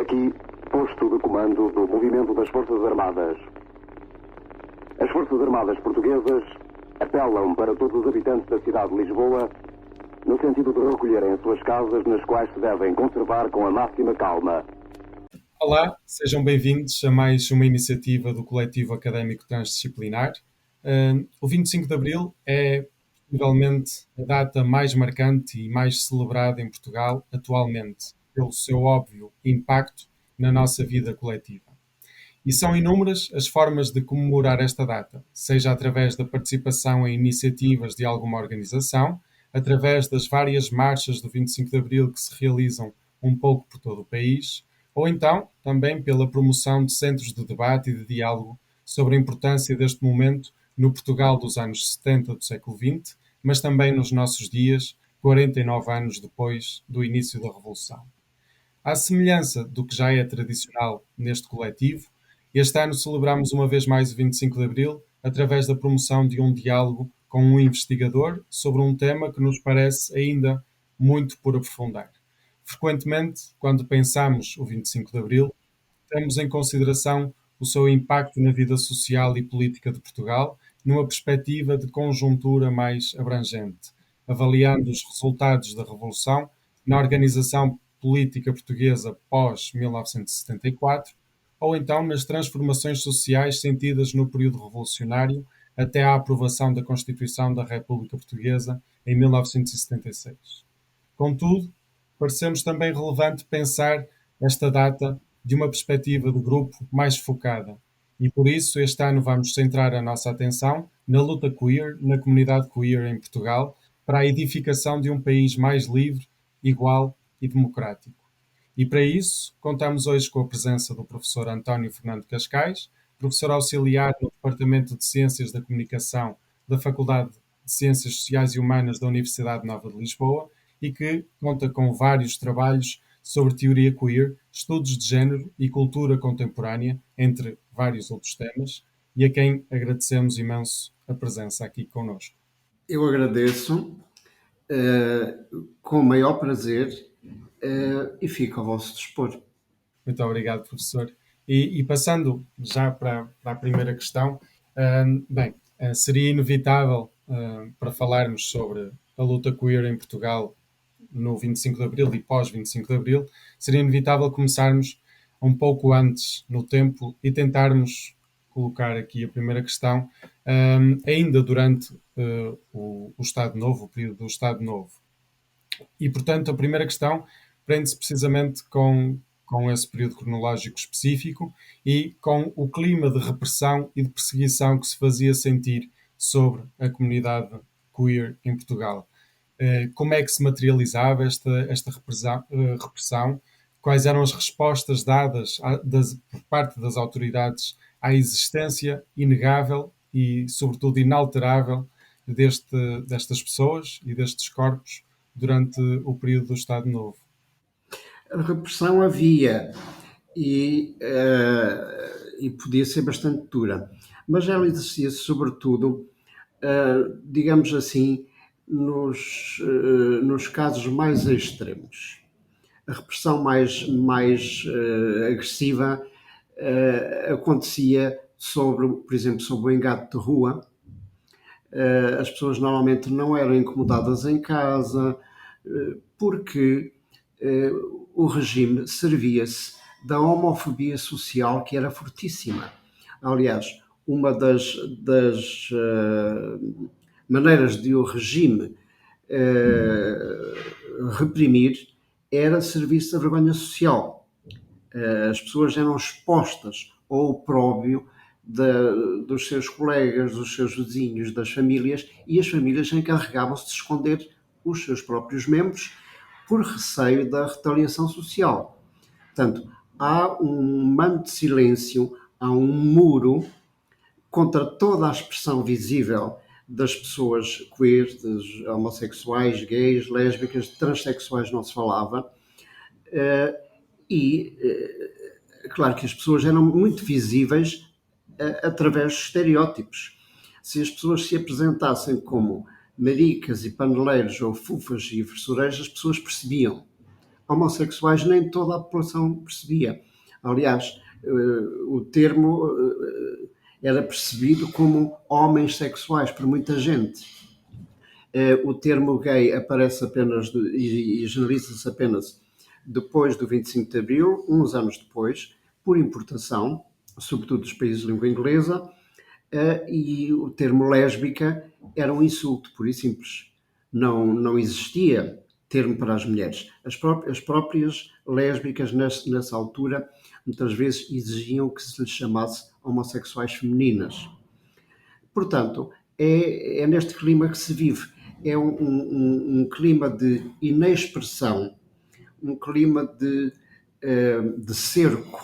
Aqui, posto de comando do movimento das Forças Armadas. As Forças Armadas portuguesas apelam para todos os habitantes da cidade de Lisboa no sentido de recolherem as suas casas, nas quais se devem conservar com a máxima calma. Olá, sejam bem-vindos a mais uma iniciativa do Coletivo Académico Transdisciplinar. O 25 de Abril é possivelmente a data mais marcante e mais celebrada em Portugal atualmente, pelo seu óbvio impacto na nossa vida coletiva. E são inúmeras as formas de comemorar esta data, seja através da participação em iniciativas de alguma organização, através das várias marchas do 25 de Abril que se realizam um pouco por todo o país, ou então também pela promoção de centros de debate e de diálogo sobre a importância deste momento no Portugal dos anos 70 do século XX, mas também nos nossos dias, 49 anos depois do início da Revolução. À semelhança do que já é tradicional neste coletivo, este ano celebramos uma vez mais o 25 de Abril através da promoção de um diálogo com um investigador sobre um tema que nos parece ainda muito por aprofundar. Frequentemente, quando pensamos o 25 de Abril, temos em consideração o seu impacto na vida social e política de Portugal, numa perspectiva de conjuntura mais abrangente, avaliando os resultados da Revolução na organização política portuguesa pós-1974, ou então nas transformações sociais sentidas no período revolucionário até à aprovação da Constituição da República Portuguesa em 1976. Contudo, parecemos também relevante pensar esta data de uma perspectiva de grupo mais focada. E por isso, este ano vamos centrar a nossa atenção na luta queer, na comunidade queer em Portugal, para a edificação de um país mais livre, igual e democrático. E para isso, contamos hoje com a presença do professor António Fernando Cascais, professor auxiliar no Departamento de Ciências da Comunicação da Faculdade de Ciências Sociais e Humanas da Universidade Nova de Lisboa e que conta com vários trabalhos sobre teoria queer, estudos de género e cultura contemporânea, entre vários outros temas, e a quem agradecemos imenso a presença aqui connosco. Eu agradeço com o maior prazer e fico ao vosso dispor. Muito obrigado, professor. E passando já para a primeira questão, seria inevitável, para falarmos sobre a luta queer em Portugal no 25 de Abril e pós-25 de Abril, seria inevitável começarmos um pouco antes no tempo e tentarmos colocar aqui a primeira questão, ainda durante o Estado Novo, o período do Estado Novo. E, portanto, a primeira questão prende-se precisamente com esse período cronológico específico e com o clima de repressão e de perseguição que se fazia sentir sobre a comunidade queer em Portugal. Como é que se materializava esta repressão? Quais eram as respostas dadas por parte das autoridades à existência inegável e, sobretudo, inalterável destas pessoas e destes corpos durante o período do Estado Novo? A repressão havia e podia ser bastante dura, mas ela exercia-se sobretudo, digamos assim, nos casos mais extremos. A repressão mais agressiva acontecia por exemplo, sobre o engate de rua. As pessoas normalmente não eram incomodadas em casa, porque o regime servia-se da homofobia social, que era fortíssima. Aliás, uma das maneiras de o regime reprimir era servir-se da vergonha social. As pessoas eram expostas ao opróbrio dos seus colegas, dos seus vizinhos, das famílias, e as famílias encarregavam-se de esconder os seus próprios membros por receio da retaliação social. Portanto, há um manto de silêncio, há um muro contra toda a expressão visível das pessoas queer, dos homossexuais, gays, lésbicas, transexuais não se falava, claro que as pessoas eram muito visíveis através de estereótipos. Se as pessoas se apresentassem como maricas e paneleiros ou fufas e versureiras, as pessoas percebiam. homossexuais nem toda a população percebia. Aliás, o termo era percebido como homens sexuais por muita gente. O termo gay aparece apenas e generaliza-se apenas depois do 25 de Abril, uns anos depois, por importação, sobretudo dos países de língua inglesa, e o termo lésbica era um insulto, puro e simples. Não existia termo para as mulheres. As próprias lésbicas, nessa altura, muitas vezes exigiam que se lhes chamasse homossexuais femininas. Portanto, é neste clima que se vive. É um clima de inexpressão, um clima de cerco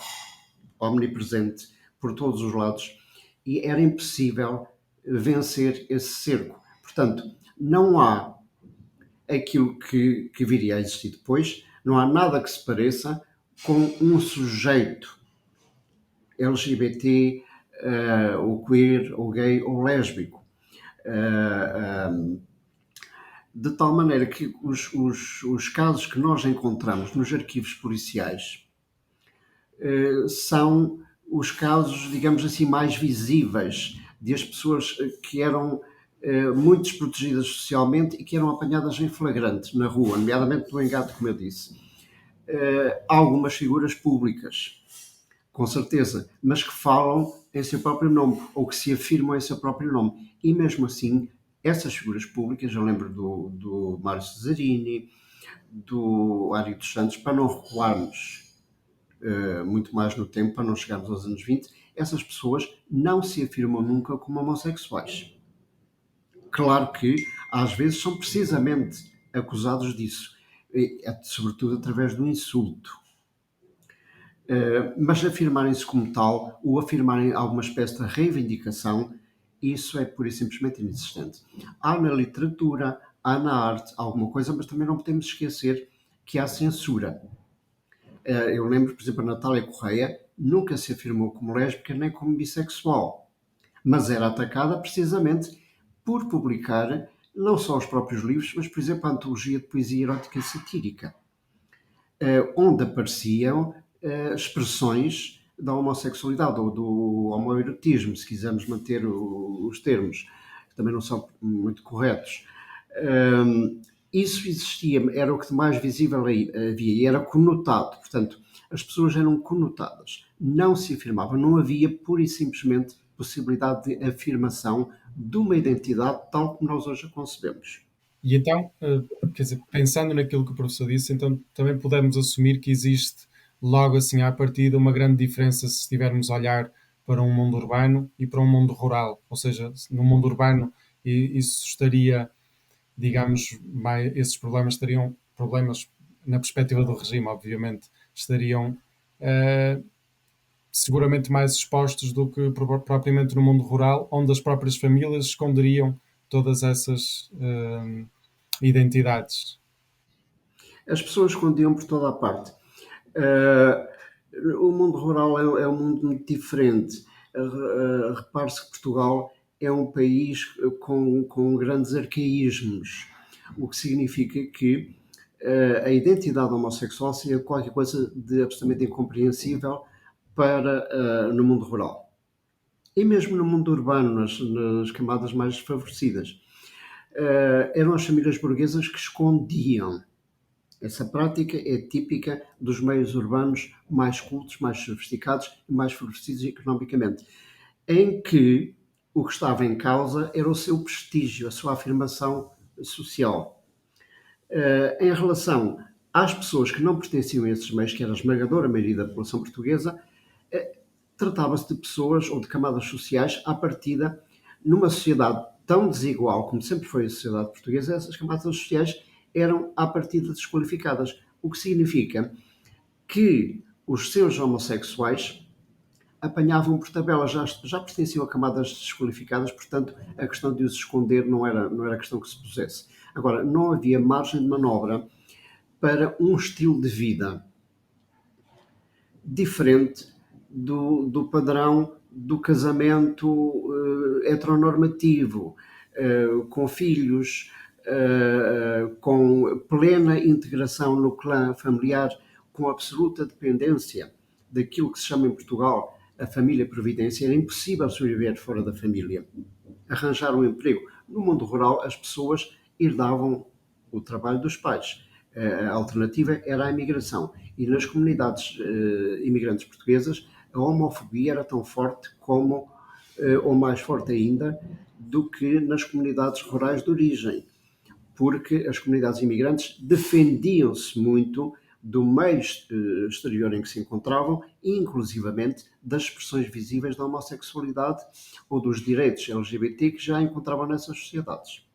omnipresente por todos os lados, e era impossível vencer esse cerco. Portanto, não há aquilo que viria a existir depois, não há nada que se pareça com um sujeito LGBT, ou queer, ou gay, ou lésbico. De tal maneira que os casos que nós encontramos nos arquivos policiais são os casos, digamos assim, mais visíveis de as pessoas que eram muito desprotegidas socialmente e que eram apanhadas em flagrante na rua, nomeadamente no engado, como eu disse. Há algumas figuras públicas, com certeza, mas que falam em seu próprio nome ou que se afirmam em seu próprio nome. E mesmo assim, essas figuras públicas, eu lembro do Mário Cesarini, do Ari dos Santos, para não recuarmos muito mais no tempo, para não chegarmos aos anos 20, essas pessoas não se afirmam nunca como homossexuais. Claro que às vezes são precisamente acusados disso, sobretudo através do insulto. Mas afirmarem-se como tal, ou afirmarem alguma espécie de reivindicação, isso é pura e simplesmente inexistente. Há na literatura, há na arte alguma coisa, mas também não podemos esquecer que há censura. Eu lembro, por exemplo, a Natália Correia nunca se afirmou como lésbica nem como bissexual, mas era atacada precisamente por publicar não só os próprios livros, mas, por exemplo, a antologia de poesia erótica satírica, onde apareciam expressões da homossexualidade ou do homoerotismo, se quisermos manter os termos, que também não são muito corretos. Isso existia, era o que de mais visível havia e era conotado. Portanto, as pessoas eram conotadas, não se afirmavam, não havia pura e simplesmente possibilidade de afirmação de uma identidade tal como nós hoje a concebemos. E então, quer dizer, pensando naquilo que o professor disse, então também podemos assumir que existe logo assim à partida uma grande diferença se estivermos a olhar para um mundo urbano e para um mundo rural. Ou seja, no mundo urbano isso estaria, digamos, esses problemas estariam, problemas na perspectiva do regime, obviamente, estariam seguramente mais expostos do que propriamente no mundo rural, onde as próprias famílias esconderiam todas essas identidades. As pessoas escondiam por toda a parte. O mundo rural é um mundo muito diferente. Repare-se que Portugal é um país com grandes arcaísmos, o que significa que a identidade homossexual seria qualquer coisa de absolutamente incompreensível no mundo rural. E mesmo no mundo urbano, nas camadas mais desfavorecidas. Eram as famílias burguesas que escondiam. Essa prática é típica dos meios urbanos mais cultos, mais sofisticados e mais favorecidos economicamente, em que o que estava em causa era o seu prestígio, a sua afirmação social. Em relação às pessoas que não pertenciam a esses meios, que era a esmagadora maioria da população portuguesa, tratava-se de pessoas ou de camadas sociais à partida, numa sociedade tão desigual como sempre foi a sociedade portuguesa. Essas camadas sociais eram à partida desqualificadas, o que significa que os seus homossexuais apanhavam por tabela, já pertenciam a camadas desqualificadas, portanto a questão de os esconder não era questão que se pusesse. Agora, não havia margem de manobra para um estilo de vida diferente do padrão do casamento heteronormativo, com filhos, com plena integração no clã familiar, com absoluta dependência daquilo que se chama em Portugal a família previdência. Era impossível sobreviver fora da família, arranjar um emprego. No mundo rural, as pessoas herdavam o trabalho dos pais. A alternativa era a imigração. E nas comunidades imigrantes portuguesas, a homofobia era tão forte como, ou mais forte ainda, do que nas comunidades rurais de origem, porque as comunidades imigrantes defendiam-se muito do meio exterior em que se encontravam e, inclusivamente, das expressões visíveis da homossexualidade ou dos direitos LGBT que já encontravam nessas sociedades.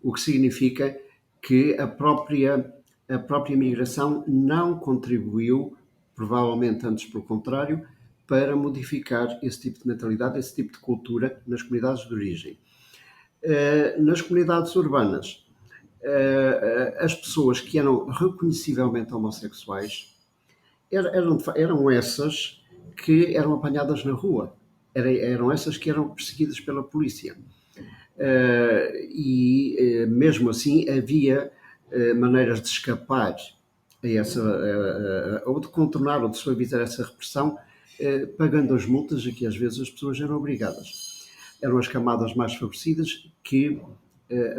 O que significa que a própria imigração não contribuiu, provavelmente antes pelo contrário, para modificar esse tipo de mentalidade, esse tipo de cultura nas comunidades de origem. Nas comunidades urbanas, as pessoas que eram reconhecivelmente homossexuais eram essas que eram apanhadas na rua, eram essas que eram perseguidas pela polícia. E mesmo assim havia maneiras de escapar a essa, ou de contornar ou de suavizar essa repressão, pagando as multas a que às vezes as pessoas eram obrigadas. Eram as camadas mais favorecidas que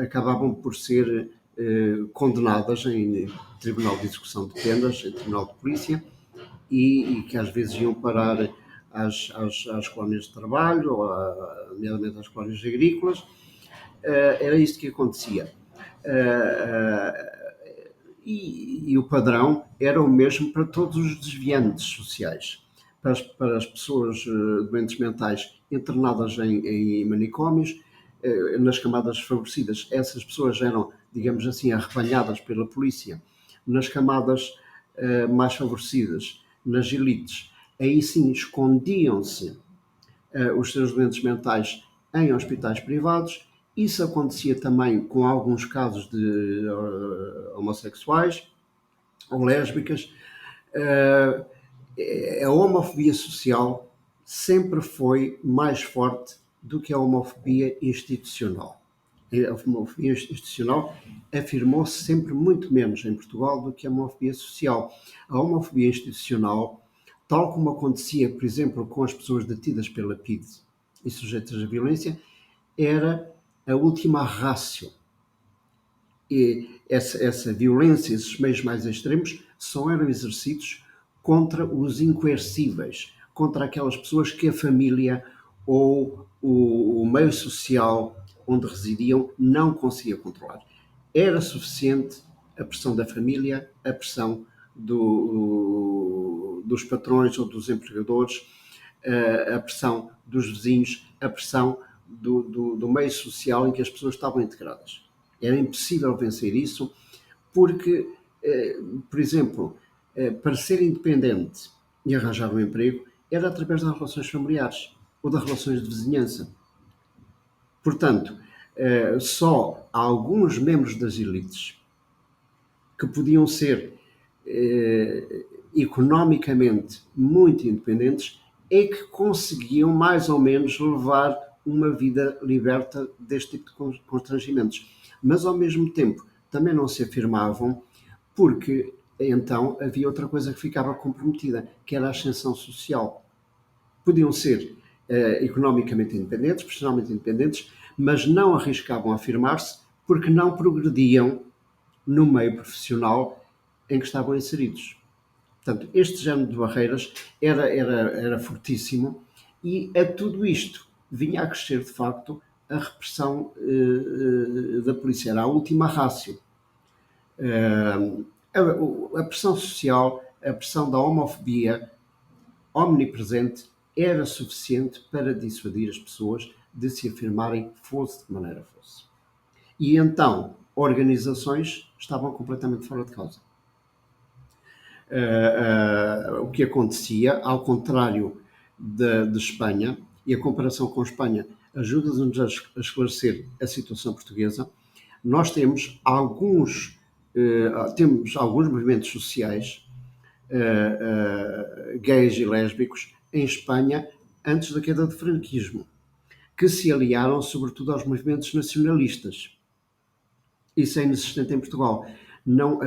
acabavam por ser condenadas em tribunal de execução de penas, em tribunal de polícia, e que às vezes iam parar às colónias de trabalho, ou nomeadamente às colónias agrícolas. Era isto que acontecia. E o padrão era o mesmo para todos os desviantes sociais. Para as pessoas doentes mentais internadas em manicômios, nas camadas favorecidas, essas pessoas eram, digamos assim, arrebanhadas pela polícia. Nas camadas mais favorecidas, nas elites, aí sim escondiam-se os seus doentes mentais em hospitais privados. Isso acontecia também com alguns casos de homossexuais ou lésbicas. A homofobia social sempre foi mais forte do que a homofobia institucional. A homofobia institucional afirmou-se sempre muito menos em Portugal do que a homofobia social. A homofobia institucional, tal como acontecia, por exemplo, com as pessoas detidas pela PIDE e sujeitas à violência, era a última ratio. E essa violência, esses meios mais extremos, só eram exercidos contra os incoercíveis, contra aquelas pessoas que a família ou o meio social onde residiam não conseguia controlar. Era suficiente a pressão da família, a pressão dos patrões ou dos empregadores, a pressão dos vizinhos, a pressão do meio social em que as pessoas estavam integradas. Era impossível vencer isso porque, por exemplo, para ser independente e arranjar um emprego era através das relações familiares ou das relações de vizinhança. Portanto, só alguns membros das elites que podiam ser economicamente muito independentes é que conseguiam mais ou menos levar uma vida liberta deste tipo de constrangimentos. Mas ao mesmo tempo também não se afirmavam, porque então havia outra coisa que ficava comprometida, que era a ascensão social. Podiam ser economicamente independentes, profissionalmente independentes, mas não arriscavam a afirmar-se porque não progrediam no meio profissional em que estavam inseridos. Portanto, este género de barreiras era fortíssimo e a tudo isto vinha a crescer, de facto, a repressão da polícia. Era a última ratio. A pressão social, a pressão da homofobia omnipresente era suficiente para dissuadir as pessoas de se afirmarem, fosse de que maneira fosse. E então, organizações estavam completamente fora de causa. O que acontecia, ao contrário de Espanha, e a comparação com Espanha ajuda-nos a esclarecer a situação portuguesa, nós temos alguns movimentos sociais gays e lésbicos em Espanha antes da queda do franquismo. que se aliaram sobretudo aos movimentos nacionalistas. Isso é inexistente em Portugal. Não,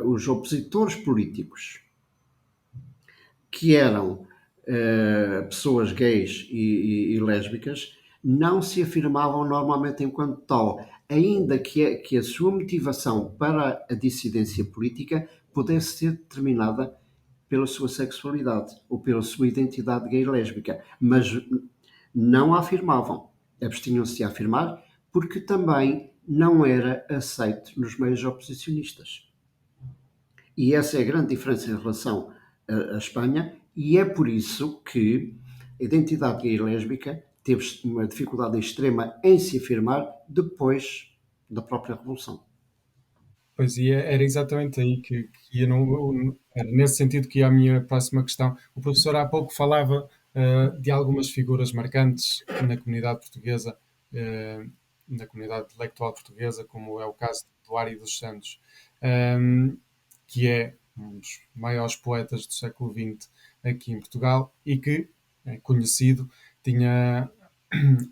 os opositores políticos, que eram pessoas gays e lésbicas, não se afirmavam normalmente enquanto tal, ainda que a sua motivação para a dissidência política pudesse ser determinada pela sua sexualidade ou pela sua identidade gay e lésbica, mas não a afirmavam, abstinham-se de a afirmar, porque também não era aceito nos meios oposicionistas. E essa é a grande diferença em relação à Espanha, e é por isso que a identidade gay e lésbica teve uma dificuldade extrema em se afirmar depois da própria Revolução. Pois era exatamente aí que ia, era nesse sentido que ia a minha próxima questão. O professor há pouco falava de algumas figuras marcantes na comunidade portuguesa, uh, na comunidade intelectual portuguesa, como é o caso do Ari dos Santos, que é um dos maiores poetas do século XX aqui em Portugal e que, é conhecido, tinha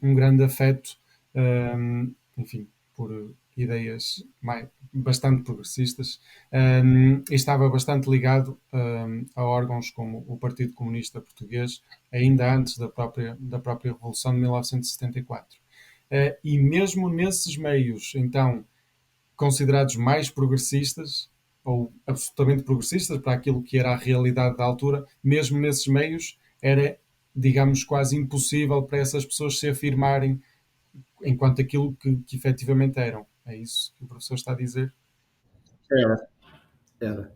um grande afeto, enfim, por ideias bastante progressistas, e estava bastante ligado a órgãos como o Partido Comunista Português, ainda antes da própria Revolução de 1974. E mesmo nesses meios, então, considerados mais progressistas, ou absolutamente progressistas para aquilo que era a realidade da altura, mesmo nesses meios, era, digamos, quase impossível para essas pessoas se afirmarem enquanto aquilo que efetivamente eram. É isso que o professor está a dizer? Era, era.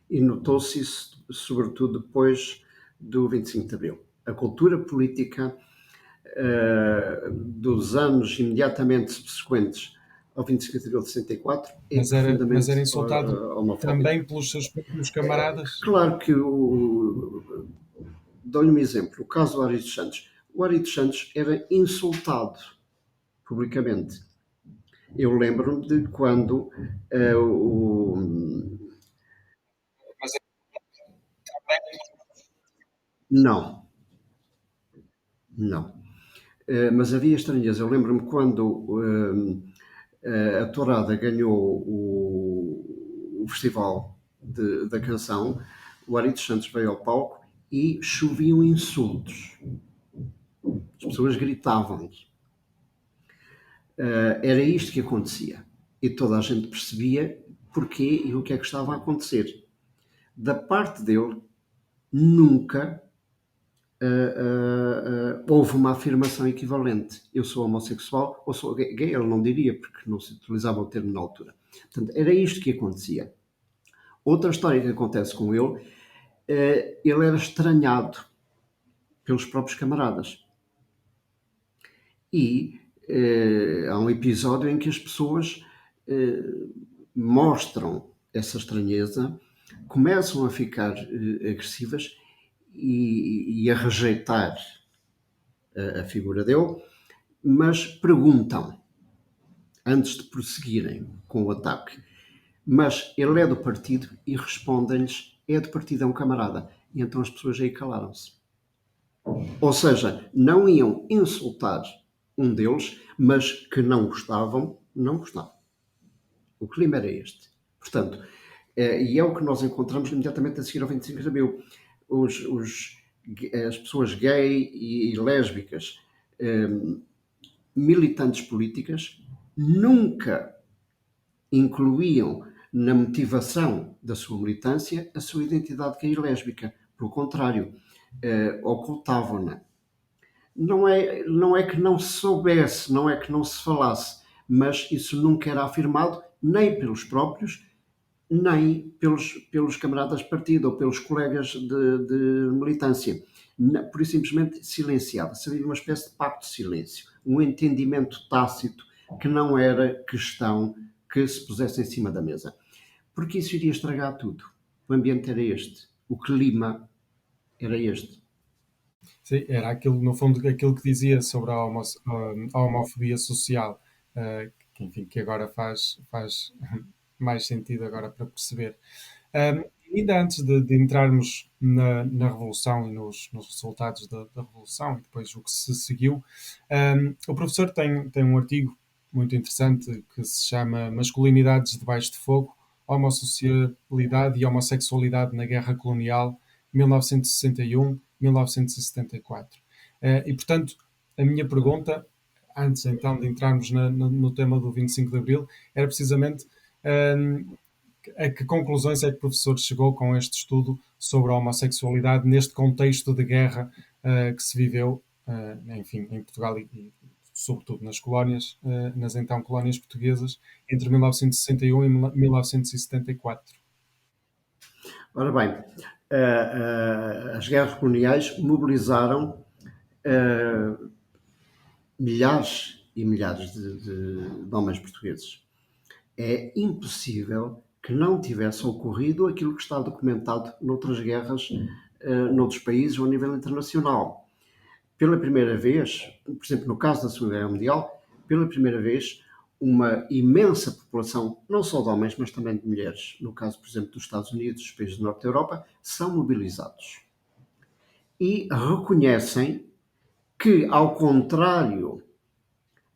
E notou-se isso, sobretudo depois do 25 de Abril. A cultura política dos anos imediatamente subsequentes ao 25 de Abril de 64 é Mas era profundamente insultado homofóbica. também pelos seus próprios camaradas. Claro que dou-lhe um exemplo, o caso do Ari dos Santos. O Ari dos Santos era insultado publicamente. Eu lembro-me de quando o. Mas Não, não. Mas havia estranheza. Eu lembro-me quando a Tourada ganhou o Festival da Canção, o Ari dos Santos veio ao palco e choviam insultos. As pessoas gritavam. Era isto que acontecia. E toda a gente percebia porquê e o que é que estava a acontecer. Da parte dele, nunca houve uma afirmação equivalente. Eu sou homossexual ou sou gay. Ele não diria, porque não se utilizava o termo na altura. Portanto, era isto que acontecia. Outra história que acontece com ele, ele era estranhado pelos próprios camaradas. E há um episódio em que as pessoas mostram essa estranheza, começam a ficar agressivas e a rejeitar a figura dele, mas perguntam, antes de prosseguirem com o ataque, mas ele é do partido e respondem-lhes, é do partido, é um camarada. E então as pessoas aí calaram-se. Ou seja, não iam insultar um deles, mas que não gostavam, não gostavam. O clima era este. Portanto, e é o que nós encontramos imediatamente a seguir ao 25 de Abril. As pessoas gay e lésbicas, militantes políticas, nunca incluíam na motivação da sua militância a sua identidade gay e lésbica. Pelo contrário, ocultavam-na. Não é que não se soubesse, não é que não se falasse, mas isso nunca era afirmado nem pelos próprios, nem pelos camaradas de partido ou pelos colegas de militância. Por isso simplesmente silenciava-se. Havia uma espécie de pacto de silêncio, um entendimento tácito que não era questão que se pusesse em cima da mesa. Porque isso iria estragar tudo. O ambiente era este, o clima era este. Sim, era aquilo, no fundo, aquilo que dizia sobre a homofobia social, enfim, que agora faz mais sentido agora para perceber. Ainda antes de entrarmos na Revolução e nos resultados da Revolução e depois o que se seguiu, o professor tem um artigo muito interessante que se chama Masculinidades debaixo de Fogo, Homossocialidade e Homossexualidade na Guerra Colonial 1961-1974. E, portanto, a minha pergunta, antes então de entrarmos no tema do 25 de Abril, era precisamente a que conclusões é que o professor chegou com este estudo sobre a homossexualidade neste contexto de guerra que se viveu, enfim, em Portugal e sobretudo nas colónias, nas então colónias portuguesas, entre 1961 e 1974. Ora bem, as guerras coloniais mobilizaram milhares e milhares de homens portugueses. É impossível que não tivesse ocorrido aquilo que está documentado noutras guerras, noutros países ou a nível internacional. Pela primeira vez, por exemplo, no caso da Segunda Guerra Mundial, pela primeira vez, uma imensa população, não só de homens, mas também de mulheres, no caso, por exemplo, dos Estados Unidos, dos países do Norte da Europa, são mobilizados. E reconhecem que, ao contrário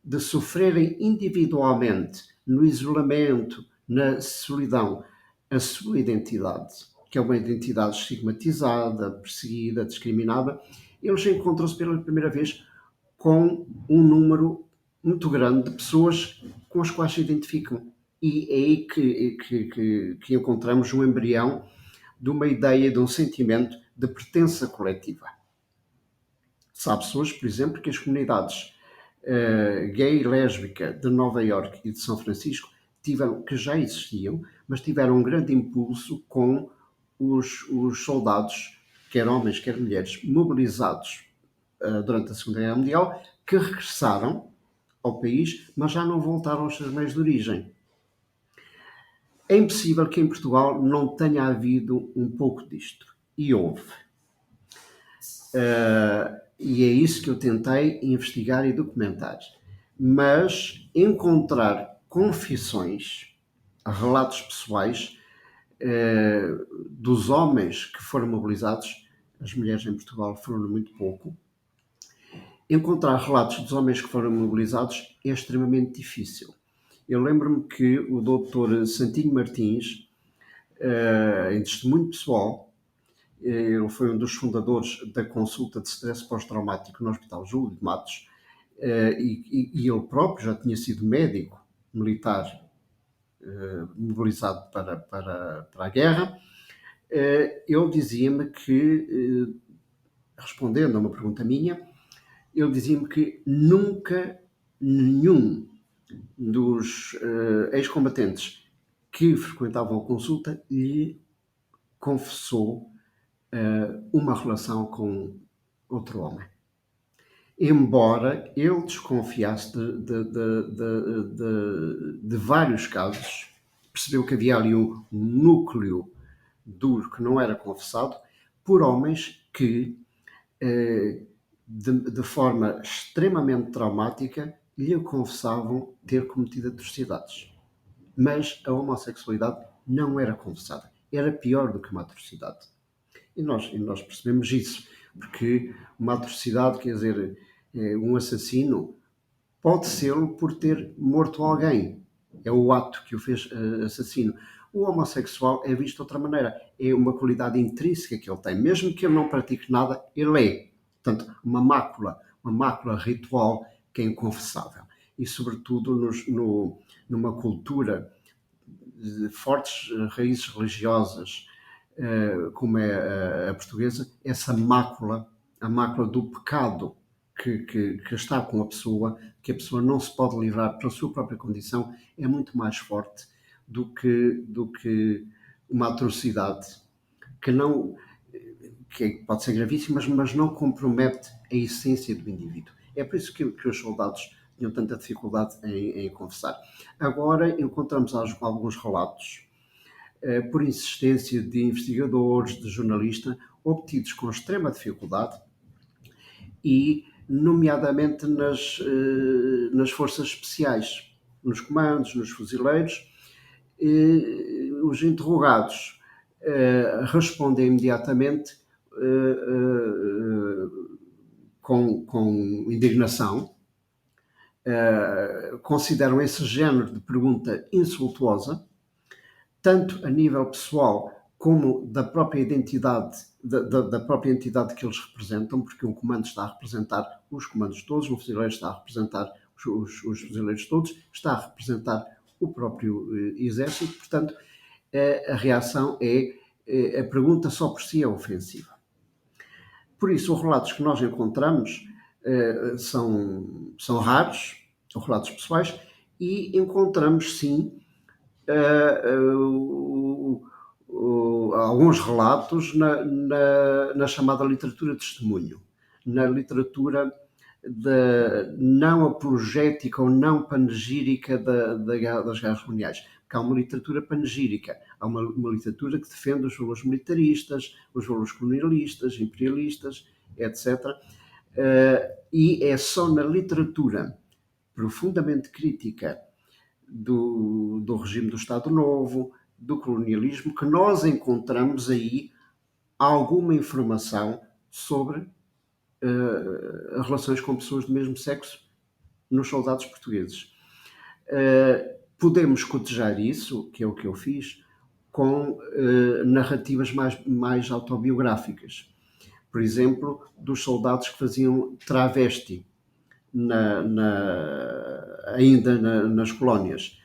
de sofrerem individualmente, no isolamento, na solidão, a sua identidade, que é uma identidade estigmatizada, perseguida, discriminada, eles encontram-se pela primeira vez com um número muito grande de pessoas com as quais se identificam. E é aí que encontramos um embrião de uma ideia, de um sentimento de pertença coletiva. Sabe-se hoje, por exemplo, que as comunidades gay e lésbica de Nova Iorque e de São Francisco que já existiam, mas tiveram um grande impulso com os soldados, quer homens, quer mulheres, mobilizados durante a Segunda Guerra Mundial, que regressaram ao país, mas já não voltaram aos seus meios de origem. É impossível que em Portugal não tenha havido um pouco disto. E houve. E é isso que eu tentei investigar e documentar. Mas encontrar confissões, relatos pessoais dos homens que foram mobilizados, as mulheres em Portugal foram muito pouco. Encontrar relatos dos homens que foram mobilizados é extremamente difícil. Eu lembro-me que o Dr. Santinho Martins, em testemunho pessoal, ele foi um dos fundadores da consulta de stress pós-traumático no Hospital Júlio de Matos, e ele próprio já tinha sido médico militar mobilizado para a guerra. Ele dizia-me que, respondendo a uma pergunta minha, ele dizia-me que nunca nenhum dos ex-combatentes que frequentavam a consulta lhe confessou uma relação com outro homem. Embora ele desconfiasse de vários casos, percebeu que havia ali um núcleo duro que não era confessado por homens que, de forma extremamente traumática, lhe confessavam ter cometido atrocidades. Mas a homossexualidade não era confessada. Era pior do que uma atrocidade. E nós percebemos isso, porque uma atrocidade, quer dizer, um assassino pode ser por ter morto alguém. É o ato que o fez assassino. O homossexual é visto de outra maneira. É uma qualidade intrínseca que ele tem. Mesmo que ele não pratique nada, ele é. Portanto, uma mácula ritual que é inconfessável. E, sobretudo, numa cultura de fortes raízes religiosas, como é a portuguesa, essa mácula, a mácula do pecado que está com a pessoa, que a pessoa não se pode livrar pela sua própria condição, é muito mais forte do que uma atrocidade que pode ser gravíssima, mas não compromete a essência do indivíduo. É por isso que os soldados tinham tanta dificuldade em confessar. Agora encontramos alguns relatos, por insistência de investigadores, de jornalistas, obtidos com extrema dificuldade e, nomeadamente, nas forças especiais, nos comandos, nos fuzileiros. Os interrogados respondem imediatamente com indignação, consideram esse género de pergunta insultuosa, tanto a nível pessoal como da própria identidade, da própria entidade que eles representam, porque um comando está a representar os comandos todos, um fuzileiro está a representar os fuzileiros todos, está a representar o próprio exército, portanto, a reação a pergunta só por si é ofensiva. Por isso, os relatos que nós encontramos são raros, os relatos pessoais, e encontramos sim alguns relatos na chamada literatura de testemunho, na literatura não apologética ou não panegírica das guerras coloniais. Porque há uma literatura panegírica, há uma literatura que defende os valores militaristas, os valores colonialistas, imperialistas, etc. E é só na literatura profundamente crítica do regime do Estado Novo, do colonialismo, que nós encontramos aí alguma informação sobre relações com pessoas do mesmo sexo nos soldados portugueses. Podemos cotejar isso, que é o que eu fiz, com narrativas mais autobiográficas. Por exemplo, dos soldados que faziam travesti ainda nas colónias.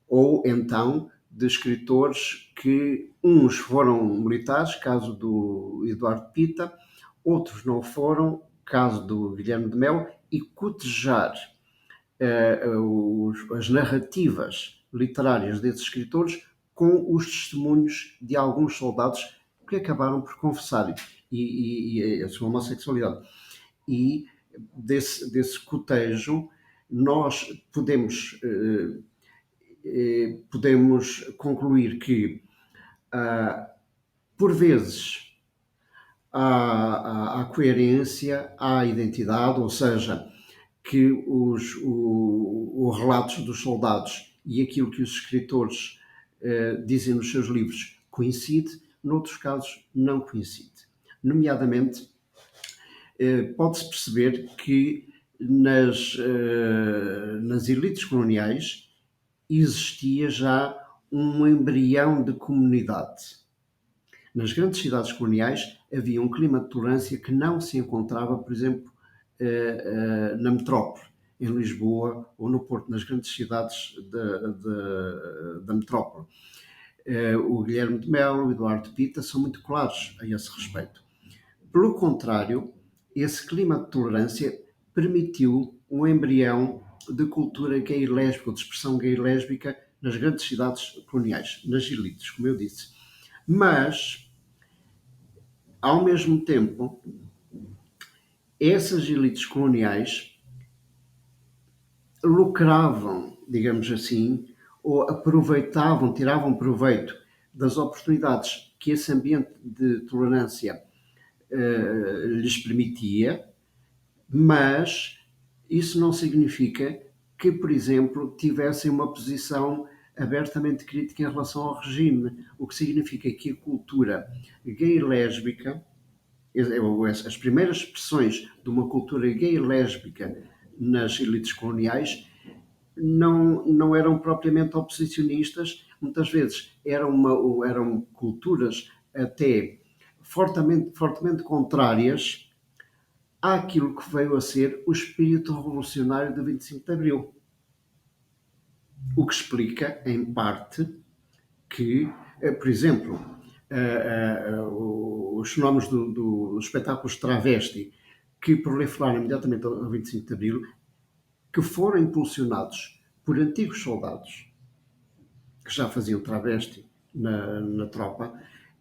Ou então de escritores que uns foram militares, caso do Eduardo Pita, outros não foram, caso do Guilherme de Mel, e cotejar as narrativas literárias desses escritores com os testemunhos de alguns soldados que acabaram por confessar e a sua homossexualidade. E desse cotejo nós podemos concluir que por vezes há coerência, há identidade, ou seja, que os relatos dos soldados e aquilo que os escritores dizem nos seus livros coincide, noutros casos não coincide. Nomeadamente, pode-se perceber que nas elites coloniais existia já um embrião de comunidade. Nas grandes cidades coloniais havia um clima de tolerância que não se encontrava, por exemplo, na metrópole, em Lisboa ou no Porto, nas grandes cidades da metrópole. O Guilherme de Mel, o Eduardo Pita são muito claros a esse respeito. Pelo contrário, esse clima de tolerância permitiu um embrião de cultura gay e lésbica, de expressão gay e lésbica nas grandes cidades coloniais, nas elites, como eu disse. Mas, ao mesmo tempo, essas elites coloniais lucravam, digamos assim, ou aproveitavam, tiravam proveito das oportunidades que esse ambiente de tolerância lhes permitia, mas isso não significa que, por exemplo, tivessem uma posição abertamente crítica em relação ao regime, o que significa que a cultura gay e lésbica, as primeiras expressões de uma cultura gay e lésbica nas elites coloniais, não eram propriamente oposicionistas, muitas vezes eram culturas até fortemente contrárias àquilo que veio a ser o espírito revolucionário do 25 de Abril. O que explica, em parte, que, por exemplo, os fenómenos dos espetáculos travesti que proliferaram imediatamente ao 25 de Abril, que foram impulsionados por antigos soldados que já faziam travesti na tropa,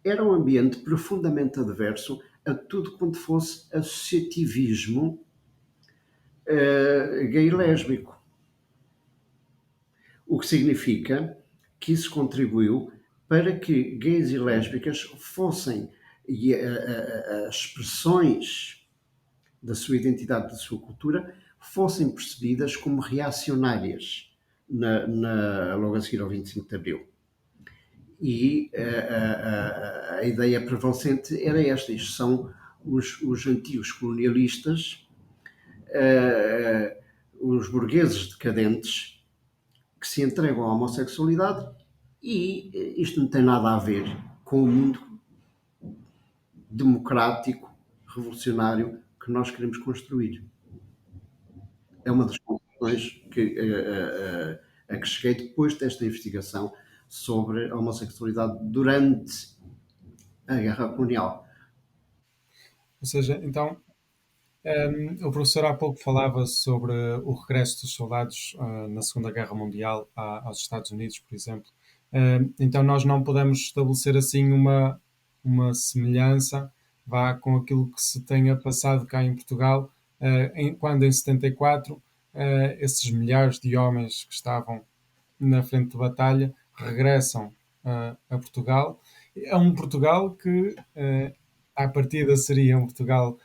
era um ambiente profundamente adverso a tudo quanto fosse associativismo gay e lésbico. O que significa que isso contribuiu para que gays e lésbicas fossem as expressões da sua identidade, da sua cultura, fossem percebidas como reacionárias logo a seguir ao 25 de Abril. E a ideia prevalecente era esta: isto são os antigos colonialistas, eh, os burgueses decadentes que se entregam à homossexualidade, e isto não tem nada a ver com o mundo democrático, revolucionário que nós queremos construir. É uma das conclusões a que cheguei depois desta investigação sobre a homossexualidade durante a Guerra Colonial. Ou seja, então, o professor há pouco falava sobre o regresso dos soldados na Segunda Guerra Mundial aos Estados Unidos, por exemplo. Então, nós não podemos estabelecer assim uma semelhança vá com aquilo que se tenha passado cá em Portugal, quando em 74 esses milhares de homens que estavam na frente de batalha regressam a Portugal. É um Portugal que, à partida, seria um Portugal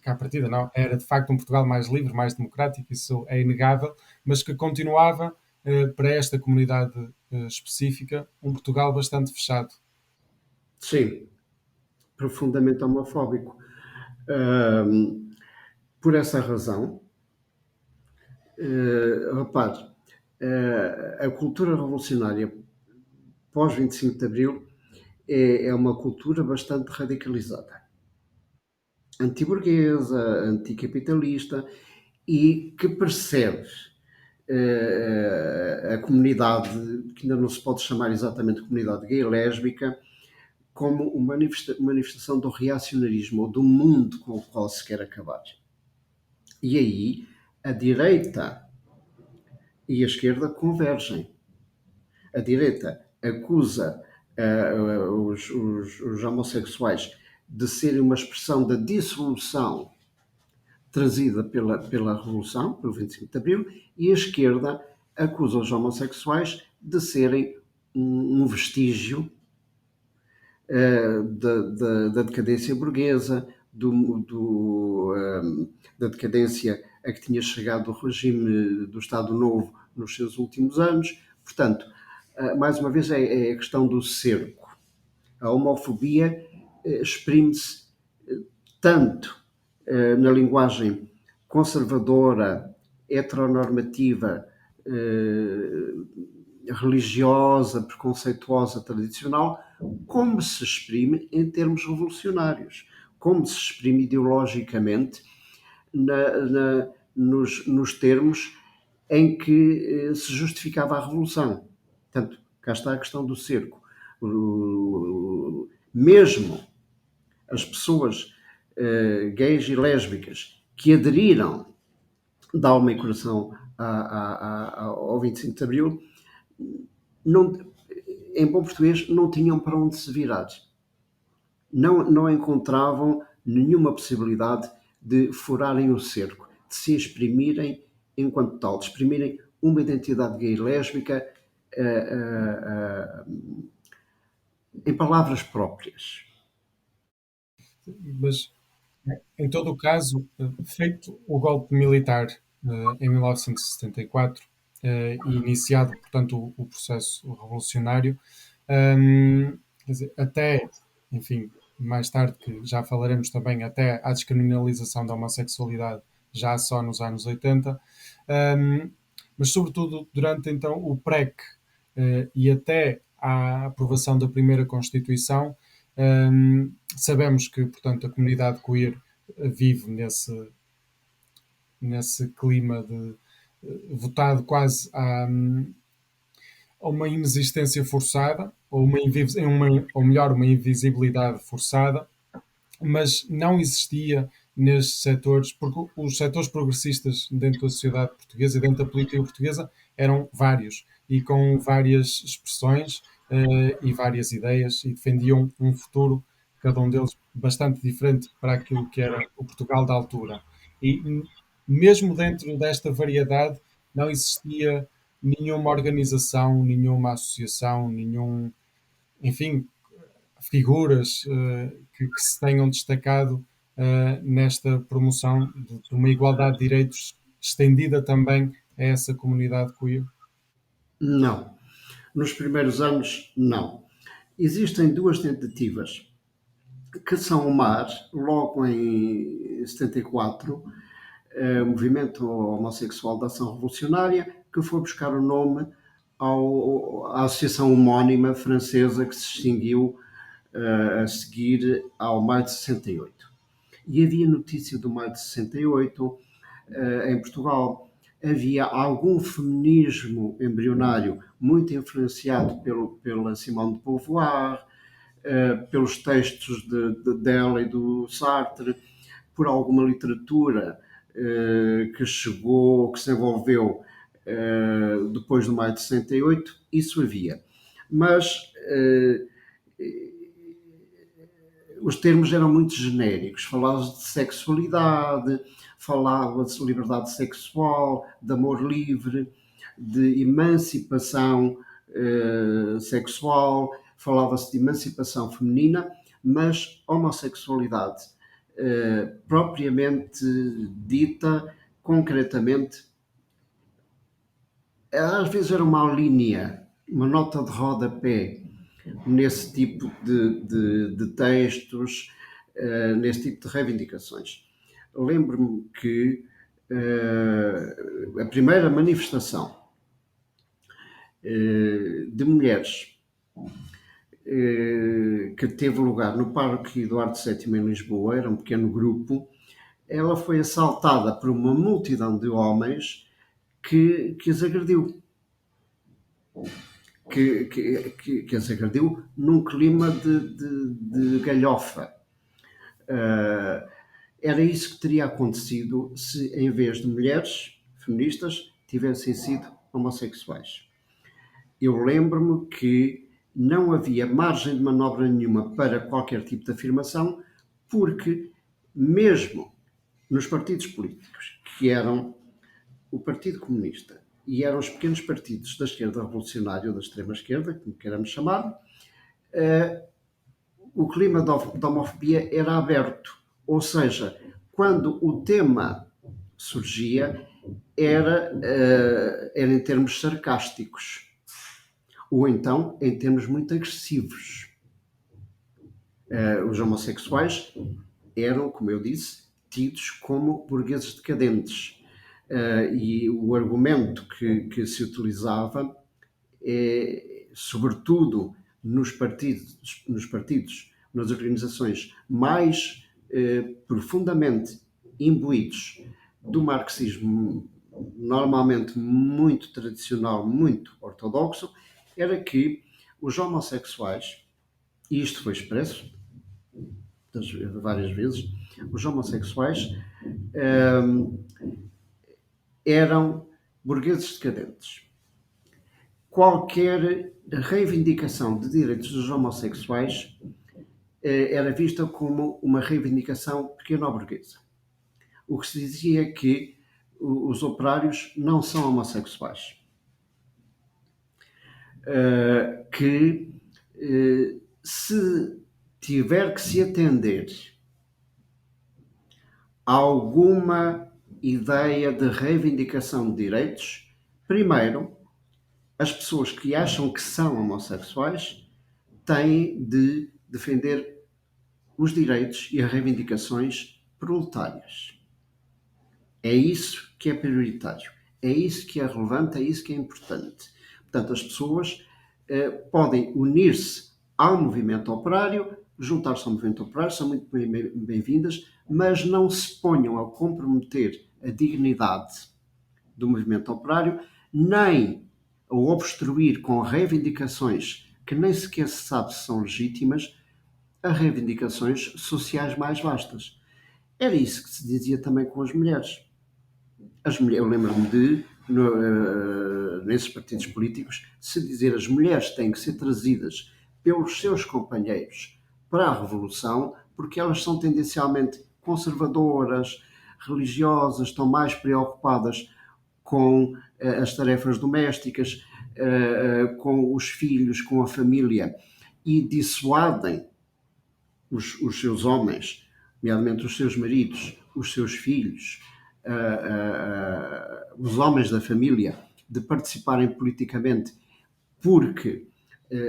que, à partida, não, era de facto um Portugal mais livre, mais democrático, isso é inegável, mas que continuava, para esta comunidade específica, um Portugal bastante fechado. Sim, profundamente homofóbico. Ahm, por essa razão, repare, a cultura revolucionária pós 25 de Abril é uma cultura bastante radicalizada, antiburguesa, anticapitalista, e que percebe a comunidade, que ainda não se pode chamar exatamente comunidade gay lésbica, como uma manifestação do reacionarismo ou do mundo com o qual se quer acabar. E aí a direita e a esquerda convergem. A direita acusa os homossexuais de serem uma expressão da dissolução trazida pela Revolução, pelo 25 de Abril, e a esquerda acusa os homossexuais de serem um vestígio da decadência burguesa, da decadência a que tinha chegado o regime do Estado Novo nos seus últimos anos. Portanto, mais uma vez, é a questão do cerco. A homofobia exprime-se tanto na linguagem conservadora, heteronormativa, religiosa, preconceituosa, tradicional, como se exprime em termos revolucionários, como se exprime ideologicamente nos termos em que se justificava a revolução. Portanto, cá está a questão do cerco. Mesmo as pessoas gays e lésbicas que aderiram de alma e coração ao 25 de Abril, não, em bom português, não tinham para onde se virar. Não encontravam nenhuma possibilidade de furarem o cerco, de se exprimirem enquanto tal, de exprimirem uma identidade gay e lésbica em palavras próprias. Mas, em todo o caso, feito o golpe militar em 1974 e iniciado, portanto, o processo revolucionário, quer dizer, até, enfim, mais tarde, que já falaremos também, até à descriminalização da homossexualidade, já só nos anos 80, mas sobretudo durante então o PREC e até à aprovação da primeira Constituição, sabemos que, portanto, a comunidade queer vive nesse clima de votado quase a uma inexistência forçada, ou melhor, uma invisibilidade forçada, mas não existia nestes setores, porque os setores progressistas dentro da sociedade portuguesa e dentro da política portuguesa eram vários e com várias expressões e várias ideias e defendiam um futuro, cada um deles bastante diferente para aquilo que era o Portugal da altura. E mesmo dentro desta variedade não existia nenhuma organização, nenhuma associação, enfim, figuras que se tenham destacado nesta promoção de uma igualdade de direitos estendida também a essa comunidade queer? Não. Nos primeiros anos, não. Existem duas tentativas que são o MAR, logo em 74, o Movimento Homossexual de Ação Revolucionária, que foi buscar o nome à associação homónima francesa que se extinguiu a seguir ao Maio de 68. E havia notícia do Maio de 68 em Portugal. Havia algum feminismo embrionário muito influenciado pela Simone de Beauvoir, pelos textos dela e do Sartre, por alguma literatura que chegou, que se envolveu depois do Maio de 68, isso havia. Mas os termos eram muito genéricos, falava-se de sexualidade, falava-se de liberdade sexual, de amor livre, de emancipação sexual, falava-se de emancipação feminina, mas homossexualidade propriamente dita, concretamente, às vezes era uma linha, uma nota de rodapé nesse tipo de textos, nesse tipo de reivindicações. Lembro-me que a primeira manifestação de mulheres que teve lugar no Parque Eduardo VII em Lisboa, era um pequeno grupo, ela foi assaltada por uma multidão de homens que as agrediu. Que as agrediu num clima de galhofa. Era isso que teria acontecido se, em vez de mulheres feministas, tivessem sido homossexuais. Eu lembro-me que não havia margem de manobra nenhuma para qualquer tipo de afirmação, porque mesmo nos partidos políticos, que eram o Partido Comunista e eram os pequenos partidos da esquerda revolucionária ou da extrema-esquerda, como queiramos chamar, o clima da homofobia era aberto. Ou seja, quando o tema surgia, era em termos sarcásticos, ou então em termos muito agressivos. Os homossexuais eram, como eu disse, tidos como burgueses decadentes. E o argumento que se utilizava, sobretudo nos partidos, nas organizações mais profundamente imbuídos do marxismo, normalmente muito tradicional, muito ortodoxo, era que os homossexuais, e isto foi expresso várias vezes, os homossexuais eram burgueses decadentes. Qualquer reivindicação de direitos dos homossexuais era vista como uma reivindicação pequeno-burguesa. O que se dizia é que os operários não são homossexuais. Que se tiver que se atender a alguma ideia de reivindicação de direitos, primeiro, as pessoas que acham que são homossexuais têm de defender os direitos e as reivindicações proletárias. É isso que é prioritário, é isso que é relevante, é isso que é importante. Portanto, as pessoas podem unir-se ao movimento operário, juntar-se ao movimento operário, são muito bem-vindas, mas não se ponham a comprometer a dignidade do movimento operário, nem a obstruir com reivindicações que nem sequer se sabe se são legítimas, a reivindicações sociais mais vastas. Era isso que se dizia também com as mulheres. Eu lembro-me de, nesses partidos políticos, se dizer as mulheres têm que ser trazidas pelos seus companheiros para a revolução, porque elas são tendencialmente conservadoras, religiosas, estão mais preocupadas com as tarefas domésticas, com os filhos, com a família, e dissuadem os seus homens, nomeadamente os seus maridos, os seus filhos, os homens da família, de participarem politicamente, porque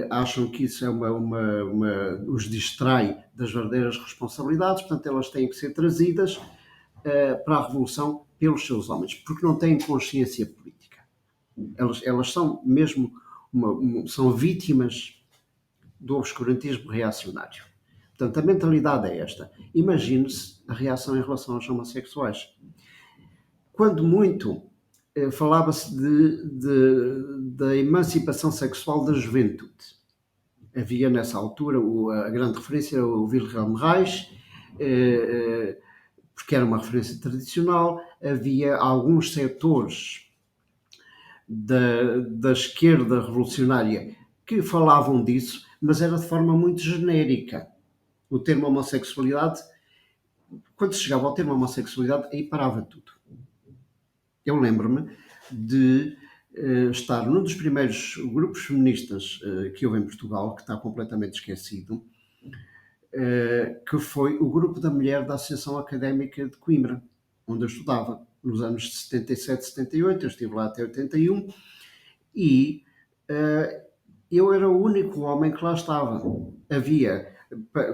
acham que isso os distrai das verdadeiras responsabilidades, portanto, elas têm que ser trazidas para a revolução pelos seus homens, porque não têm consciência política. Elas são mesmo são vítimas do obscurantismo reacionário. Portanto, a mentalidade é esta. Imagine-se a reação em relação aos homossexuais. Quando muito, falava-se da emancipação sexual da juventude. Havia nessa altura a grande referência era o Wilhelm Reich, porque era uma referência tradicional. Havia alguns setores da esquerda revolucionária que falavam disso, mas era de forma muito genérica. O termo homossexualidade, quando se chegava ao termo homossexualidade, aí parava tudo. Eu lembro-me de estar num dos primeiros grupos feministas que houve em Portugal, que está completamente esquecido, que foi o Grupo da Mulher da Associação Académica de Coimbra, onde eu estudava, nos anos de 77, 78, eu estive lá até 81, e eu era o único homem que lá estava. Havia,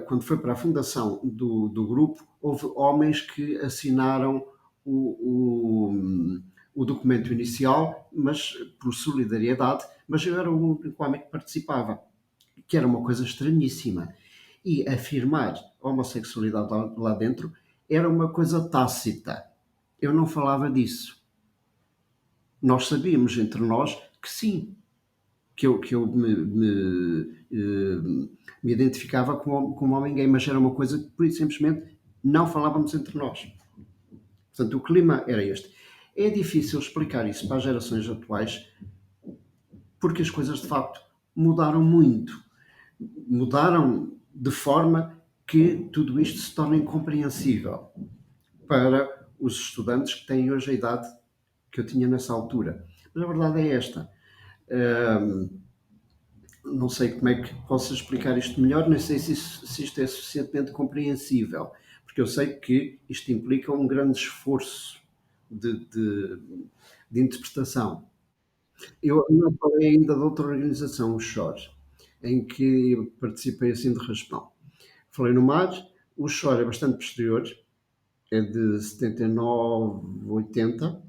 quando foi para a fundação do grupo, houve homens que assinaram o documento inicial, mas por solidariedade, mas eu era o único homem que participava, que era uma coisa estranhíssima. E afirmar a homossexualidade lá dentro era uma coisa tácita. Eu não falava disso. Nós sabíamos entre nós que sim, que eu me identificava como homem gay, mas era uma coisa que, por isso, simplesmente, não falávamos entre nós. Portanto, o clima era este. É difícil explicar isso para as gerações atuais, porque as coisas, de facto, mudaram muito. Mudaram de forma que tudo isto se torna incompreensível para os estudantes que têm hoje a idade que eu tinha nessa altura. Mas a verdade é esta. Não sei como é que posso explicar isto melhor, nem sei se isto é suficientemente compreensível, porque eu sei que isto implica um grande esforço de interpretação. Eu não falei ainda de outra organização, o SHOR, em que participei assim de raspão. Falei no MAR, o SHOR é bastante posterior, é de 79, 80.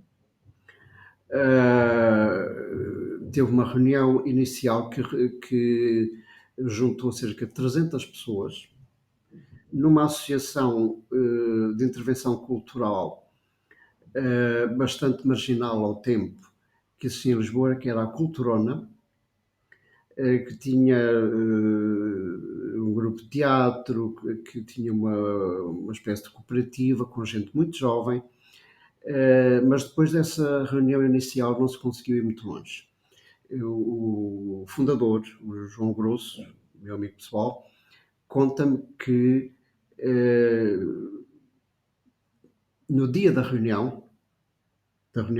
Teve uma reunião inicial que juntou cerca de 300 pessoas numa associação de intervenção cultural bastante marginal ao tempo que existia em Lisboa, que era a Culturona, que tinha um grupo de teatro, que tinha uma espécie de cooperativa com gente muito jovem, mas depois dessa reunião inicial não se conseguiu ir muito longe. O fundador, o João Grosso, meu amigo pessoal, conta-me que no dia da reunião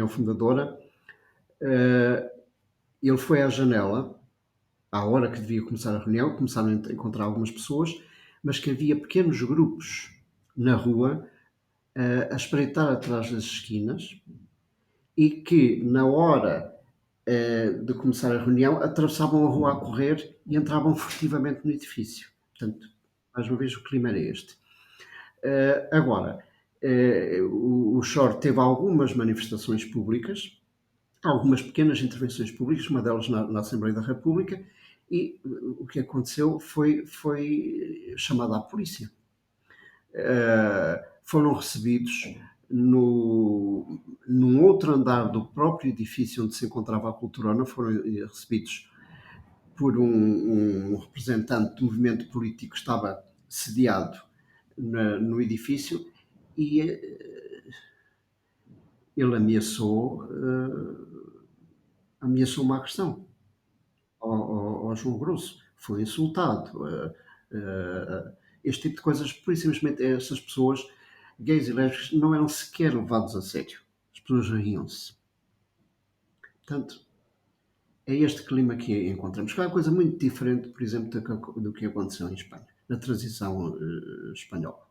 fundadora, ele foi à janela, à hora que devia começar a reunião, começaram a encontrar algumas pessoas, mas que havia pequenos grupos na rua a espreitar atrás das esquinas e que, na hora de começar a reunião, atravessavam a rua a correr e entravam furtivamente no edifício. Portanto, mais uma vez, o clima era este. Agora, o SHOR teve algumas manifestações públicas, algumas pequenas intervenções públicas, uma delas na Assembleia da República, e o que aconteceu foi chamada à polícia. Foram recebidos num outro andar do próprio edifício onde se encontrava a Culturona, foram recebidos por um representante do movimento político que estava sediado no edifício e ele ameaçou uma agressão ao João Grosso. Foi insultado. Este tipo de coisas, por isso simplesmente, essas pessoas, gays e lésbicas, não eram sequer levados a sério. As pessoas riam-se. Portanto, é este clima que encontramos. Que é uma coisa muito diferente, por exemplo, do que aconteceu em Espanha, na transição espanhola.